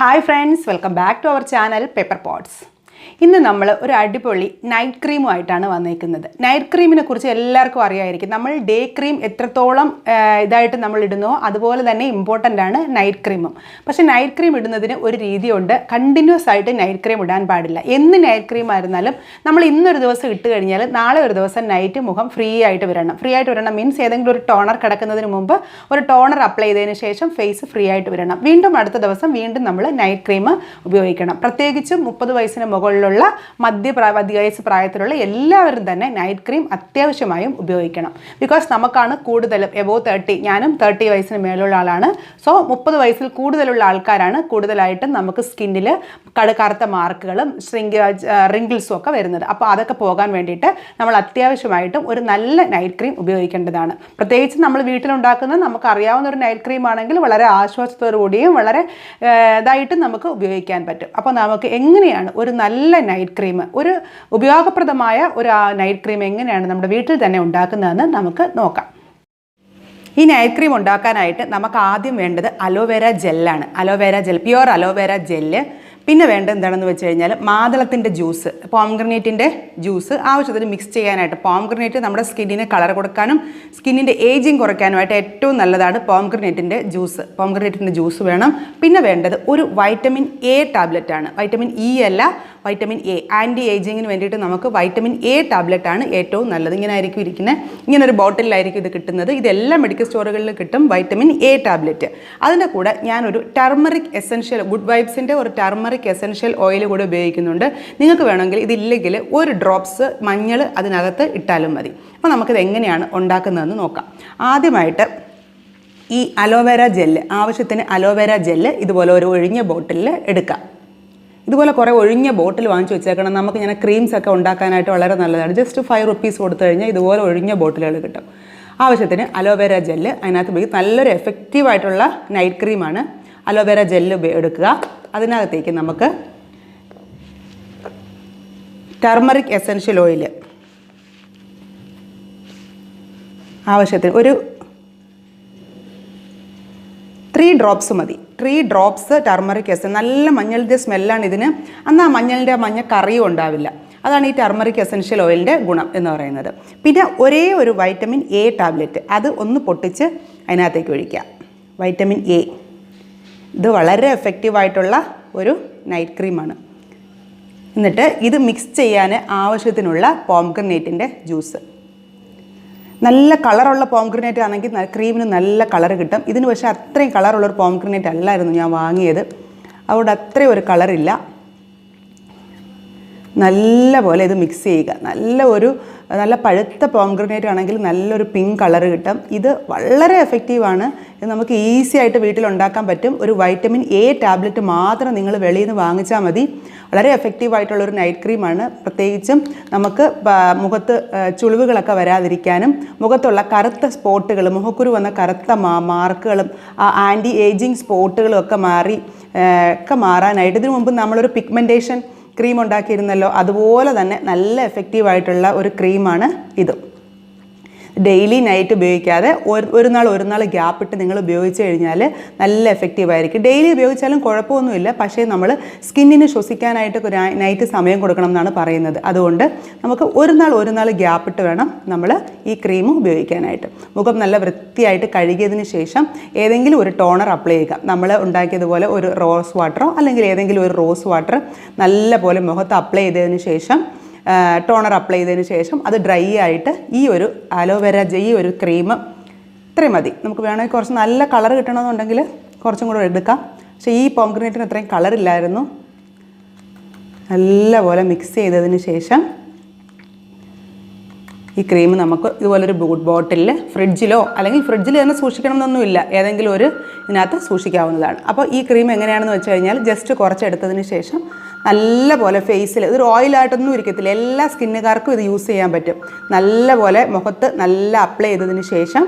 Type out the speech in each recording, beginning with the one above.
Hi friends, welcome back to our channel Pepper Pots. ഇന്ന് നമ്മൾ ഒരു അടിപൊളി നൈറ്റ് ക്രീമുമായിട്ടാണ് വന്നിരിക്കുന്നത്. നൈറ്റ് ക്രീമിനെ കുറിച്ച് എല്ലാവർക്കും അറിയായിരിക്കും. നമ്മൾ ഡേ ക്രീം എത്രത്തോളം ഇതായിട്ട് നമ്മൾ ഇടുന്നോ അതുപോലെ തന്നെ ഇമ്പോർട്ടൻ്റ് ആണ് നൈറ്റ് ക്രീമും. പക്ഷേ നൈറ്റ് ക്രീം ഇടുന്നതിന് ഒരു രീതിയുണ്ട്. കണ്ടിന്യൂസ് ആയിട്ട് നൈറ്റ് ക്രീം ഇടാൻ പാടില്ല. എന്ന് നൈറ്റ് ക്രീം ആയിരുന്നാലും നമ്മൾ ഇന്നൊരു ദിവസം ഇട്ട് കഴിഞ്ഞാൽ നാളെ ഒരു ദിവസം നൈറ്റ് മുഖം ഫ്രീ ആയിട്ട് വരണം. ഫ്രീ ആയിട്ട് വരണം മീൻസ് ഏതെങ്കിലും ഒരു ടോണർ കിടക്കുന്നതിന് മുമ്പ് ഒരു ടോണർ അപ്ലൈ ചെയ്തതിന് ശേഷം ഫേസ് ഫ്രീ ആയിട്ട് വരണം. വീണ്ടും അടുത്ത ദിവസം വീണ്ടും നമ്മൾ നൈറ്റ് ക്രീം ഉപയോഗിക്കണം. പ്രത്യേകിച്ചും 30 വയസ്സിന് മുകളിലുള്ള മധ്യവയസ്സ് പ്രായത്തിലുള്ള എല്ലാവരും തന്നെ നൈറ്റ് ക്രീം അത്യാവശ്യമായും ഉപയോഗിക്കണം. ബിക്കോസ് നമുക്കാണ് കൂടുതലും എബോവ് 30, ഞാനും 30 വയസ്സിന് മേലുള്ള ആളാണ്. സോ 30 വയസ്സിൽ കൂടുതലുള്ള ആൾക്കാരാണ് കൂടുതലായിട്ടും നമുക്ക് സ്കിന്നിൽ കറുത്ത മാർക്കുകളും റിങ്കിൾസും ഒക്കെ വരുന്നത്. അപ്പോൾ അതൊക്കെ പോകാൻ വേണ്ടിയിട്ട് നമ്മൾ അത്യാവശ്യമായിട്ടും ഒരു നല്ല നൈറ്റ് ക്രീം ഉപയോഗിക്കേണ്ടതാണ്. പ്രത്യേകിച്ച് നമ്മൾ വീട്ടിലുണ്ടാക്കുന്ന നമുക്കറിയാവുന്ന ഒരു നൈറ്റ് ക്രീം ആണെങ്കിൽ വളരെ ആശ്വാസത്തോടു കൂടിയും വളരെ ഇതായിട്ടും നമുക്ക് ഉപയോഗിക്കാൻ പറ്റും. അപ്പോൾ നമുക്ക് എങ്ങനെയാണ് ഒരു നല്ല നൈറ്റ് ക്രീം, ഒരു ഉപയോഗപ്രദമായ ഒരു നൈറ്റ് ക്രീം എങ്ങനെയാണ് നമ്മുടെ വീട്ടിൽ തന്നെ ഉണ്ടാക്കുന്നതെന്ന് നമുക്ക് നോക്കാം. ഈ നൈറ്റ് ക്രീം ഉണ്ടാക്കാനായിട്ട് നമുക്ക് ആദ്യം വേണ്ടത് അലോവേര ജെല്ലാണ്. Aloe vera gel, pure aloe vera gel. പിന്നെ വേണ്ടത് എന്താണെന്ന് വെച്ച് കഴിഞ്ഞാൽ മാതളത്തിൻ്റെ ജ്യൂസ്, പോംഗ്രനേറ്റിൻ്റെ ജ്യൂസ് ആവശ്യത്തിന് മിക്സ് ചെയ്യാനായിട്ട്. പോംഗ്രനേറ്റ് നമ്മുടെ സ്കിന്നിന് കളർ കൊടുക്കാനും സ്കിന്നിൻ്റെ ഏജിങ് കുറയ്ക്കാനുമായിട്ട് ഏറ്റവും നല്ലതാണ് പോംഗ്രനേറ്റിൻ്റെ ജ്യൂസ്. പോംഗ്രനേറ്റിൻ്റെ ജ്യൂസ് വേണം. പിന്നെ വേണ്ടത് ഒരു വൈറ്റമിൻ എ ടാബ്ലറ്റ് ആണ്. വൈറ്റമിൻ ഇ അല്ല, വൈറ്റമിൻ എ. ആൻറ്റി ഏജിങ്ങിന് വേണ്ടിയിട്ട് നമുക്ക് വൈറ്റമിൻ എ ടാബ്ലറ്റ് ആണ് ഏറ്റവും നല്ലത്. ഇങ്ങനെ ആയിരിക്കും ഇരിക്കുന്നത്. ഇങ്ങനൊരു ബോട്ടിലായിരിക്കും ഇത് കിട്ടുന്നത്. ഇതെല്ലാം മെഡിക്കൽ സ്റ്റോറുകളിൽ കിട്ടും വൈറ്റമിൻ എ ടാബ്ലറ്റ്. അതിൻ്റെ കൂടെ ഞാനൊരു ടർമറിക് എസെൻഷ്യൽ, ഗുഡ് വൈബ്സിൻ്റെ ഒരു ടർമറിക് എസെൻഷ്യൽ ഓയിൽ കൂടെ ഉപയോഗിക്കുന്നുണ്ട്. നിങ്ങൾക്ക് വേണമെങ്കിൽ ഇതില്ലെങ്കിൽ ഒരു ഡ്രോപ്സ് മഞ്ഞൾ അതിനകത്ത് ഇട്ടാലും മതി. അപ്പോൾ നമുക്കിത് എങ്ങനെയാണ് ഉണ്ടാക്കുന്നതെന്ന് നോക്കാം. ആദ്യമായിട്ട് ഈ അലോവേര ജെല്ല്, ആവശ്യത്തിന് അലോവേര ജെല്ല് ഇതുപോലെ ഒരു ഒഴിഞ്ഞ ബോട്ടിലിൽ എടുക്കാം. ഇതുപോലെ കുറേ ഒഴിഞ്ഞ ബോട്ടിൽ വാങ്ങിച്ച് വെച്ചേക്കണം. നമുക്ക് ഇങ്ങനെ ക്രീംസ് ഒക്കെ ഉണ്ടാക്കാനായിട്ട് വളരെ നല്ലതാണ്. ജസ്റ്റ് 5 റുപ്പീസ് കൊടുത്തു കഴിഞ്ഞാൽ ഇതുപോലെ ഒഴിഞ്ഞ ബോട്ടിലുകൾ കിട്ടും. ആവശ്യത്തിന് അലോവേര ജെല്ല് അതിനകത്ത് ഉപയോഗിക്കും. നല്ലൊരു എഫക്റ്റീവായിട്ടുള്ള നൈറ്റ് ക്രീമാണ്. അലോവേര ജെല്ല് എടുക്കുക. അതിനകത്തേക്ക് നമുക്ക് ടർമറിക് എസെൻഷ്യൽ ഓയിൽ ആവശ്യത്തിന് ഒരു 3 ഡ്രോപ്സ് മതി. 3 ഡ്രോപ്സ് ടർമറിക് എസെൻസ്. നല്ല മഞ്ഞളിൻ്റെ സ്മെല്ലാണ് ഇതിന്. എന്നാൽ ആ മഞ്ഞളിൻ്റെ മഞ്ഞ കറിയും ഉണ്ടാവില്ല. അതാണ് ഈ ടർമറിക് എസെൻഷ്യൽ ഓയിലിൻ്റെ ഗുണം എന്ന് പറയുന്നത്. പിന്നെ ഒരേ ഒരു വൈറ്റമിൻ എ ടാബ്ലറ്റ്, അത് ഒന്ന് പൊട്ടിച്ച് അതിനകത്തേക്ക് ഒഴിക്കുക. വൈറ്റമിൻ എ ഇത് വളരെ എഫക്റ്റീവായിട്ടുള്ള ഒരു നൈറ്റ് ക്രീമാണ്. എന്നിട്ട് ഇത് മിക്സ് ചെയ്യാൻ ആവശ്യത്തിനുള്ള പോംഗ്രനേറ്റിൻ്റെ ജ്യൂസ്. നല്ല കളറുള്ള പോംഗ്രനേറ്റ് ആണെങ്കിൽ ക്രീമിന് നല്ല കളർ കിട്ടും. ഇതിന് പക്ഷേ അത്രയും കളറുള്ളൊരു പോംഗ്രനേറ്റ് അല്ലായിരുന്നു ഞാൻ വാങ്ങിയത്. അതുകൊണ്ട് അത്രയും ഒരു കളറില്ല. നല്ല പോലെ ഇത് മിക്സ് ചെയ്യുക. നല്ല പഴുത്ത പോംഗ്രനേറ്റ് ആണെങ്കിൽ നല്ലൊരു പിങ്ക് കളർ കിട്ടും. ഇത് വളരെ എഫക്റ്റീവാണ്. ഇത് നമുക്ക് ഈസി ആയിട്ട് വീട്ടിലുണ്ടാക്കാൻ പറ്റും. ഒരു വൈറ്റമിൻ എ ടാബ്ലറ്റ് മാത്രം നിങ്ങൾ വെളിയിൽ നിന്ന് വാങ്ങിച്ചാൽ മതി. വളരെ എഫക്റ്റീവായിട്ടുള്ളൊരു നൈറ്റ് ക്രീമാണ്. പ്രത്യേകിച്ചും നമുക്ക് മുഖത്ത് ചുളിവുകളൊക്കെ വരാതിരിക്കാനും മുഖത്തുള്ള കറുത്ത സ്പോട്ടുകൾ, മുഖക്കുരു വന്ന കറുത്ത മാർക്കുകളും ആൻറ്റി ഏജിങ് സ്പോട്ടുകളും ഒക്കെ മാറാനായിട്ട്. ഇതിനു മുമ്പ് നമ്മളൊരു പിഗ്മെൻറ്റേഷൻ ക്രീം ഉണ്ടാക്കിയിരുന്നല്ലോ, അതുപോലെ തന്നെ നല്ല എഫക്റ്റീവായിട്ടുള്ള ഒരു ക്രീമാണ് ഇത്. ഡെയിലി നൈറ്റ് ഉപയോഗിക്കാതെ ഒരു നാൾ ഗ്യാപ്പ് ഇട്ട് നിങ്ങൾ ഉപയോഗിച്ച് കഴിഞ്ഞാൽ നല്ല എഫക്റ്റീവായിരിക്കും. ഡെയിലി ഉപയോഗിച്ചാലും കുഴപ്പമൊന്നുമില്ല. പക്ഷേ നമ്മൾ സ്കിന്നിന് ശ്വസിക്കാനായിട്ട് നൈറ്റ് സമയം കൊടുക്കണം എന്നാണ് പറയുന്നത്. അതുകൊണ്ട് നമുക്ക് ഒരു നാൾ ഗ്യാപ്പ് ഇട്ട് വേണം നമ്മൾ ഈ ക്രീം ഉപയോഗിക്കാനായിട്ട്. മുഖം നല്ല വൃത്തിയായിട്ട് കഴുകിയതിന് ശേഷം ഏതെങ്കിലും ഒരു ടോണർ അപ്ലൈ ചെയ്യുക. നമ്മൾ ഉണ്ടാക്കിയതുപോലെ ഒരു റോസ് വാട്ടറോ അല്ലെങ്കിൽ ഏതെങ്കിലും ഒരു റോസ് വാട്ടർ നല്ല പോലെ മുഖത്ത് അപ്ലൈ ചെയ്തതിന് ശേഷം ടോണർ അപ്ലൈ ചെയ്തതിന് ശേഷം അത് ഡ്രൈ ആയിട്ട് ഈ ഒരു അലോവേര ഈ ഒരു ക്രീം ഇത്രയും മതി. നമുക്ക് വേണമെങ്കിൽ കുറച്ച് നല്ല കളർ കിട്ടണമെന്നുണ്ടെങ്കിൽ കുറച്ചും കൂടെ എടുക്കാം. പക്ഷേ ഈ പോംഗ്രനേറ്റിന് അത്രയും കളറില്ലായിരുന്നു. നല്ലപോലെ മിക്സ് ചെയ്തതിന് ശേഷം ഈ ക്രീം നമുക്ക് ഇതുപോലൊരു ബോട്ടിലിൽ ഫ്രിഡ്ജിലോ അല്ലെങ്കിൽ ഫ്രിഡ്ജിൽ തന്നെ സൂക്ഷിക്കണമെന്നൊന്നുമില്ല, ഏതെങ്കിലും ഒരു ഇതിനകത്ത് സൂക്ഷിക്കാവുന്നതാണ്. അപ്പോൾ ഈ ക്രീം എങ്ങനെയാണെന്ന് വെച്ച് കഴിഞ്ഞാൽ ജസ്റ്റ് കുറച്ചെടുത്തതിന് ശേഷം നല്ല പോലെ ഫേസിൽ, ഇതൊരു ഓയിലായിട്ടൊന്നും ഇരിക്കത്തില്ല, എല്ലാ സ്കിന്നുകാർക്കും ഇത് യൂസ് ചെയ്യാൻ പറ്റും. നല്ല പോലെ മുഖത്ത് നല്ല അപ്ലൈ ചെയ്തതിന് ശേഷം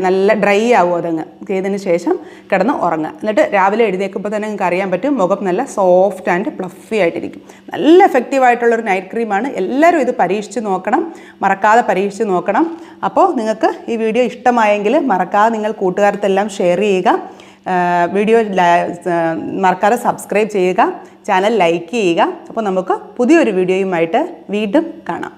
നല്ല ഡ്രൈ ആവും. അതങ്ങ് ചെയ്തതിന് ശേഷം കിടന്ന് ഉറങ്ങുക. എന്നിട്ട് രാവിലെ എഴുന്നേൽക്കുമ്പോൾ തന്നെ നിങ്ങൾക്ക് അറിയാൻ പറ്റും മുഖം നല്ല സോഫ്റ്റ് ആൻഡ് ഫ്ലഫി ആയിട്ടിരിക്കും. നല്ല എഫക്റ്റീവായിട്ടുള്ളൊരു നൈറ്റ് ക്രീമാണ്. എല്ലാവരും ഇത് പരീക്ഷിച്ച് നോക്കണം, മറക്കാതെ പരീക്ഷിച്ച് നോക്കണം. അപ്പോൾ നിങ്ങൾക്ക് ഈ വീഡിയോ ഇഷ്ടമായെങ്കിൽ മറക്കാതെ നിങ്ങൾ കൂട്ടുകാർക്കെല്ലാം ഷെയർ ചെയ്യുക. വീഡിയോ മറക്കാതെ സബ്സ്ക്രൈബ് ചെയ്യുക, ചാനൽ ലൈക്ക് ചെയ്യുക. അപ്പോൾ നമുക്ക് പുതിയൊരു വീഡിയോയുമായിട്ട് വീണ്ടും കാണാം.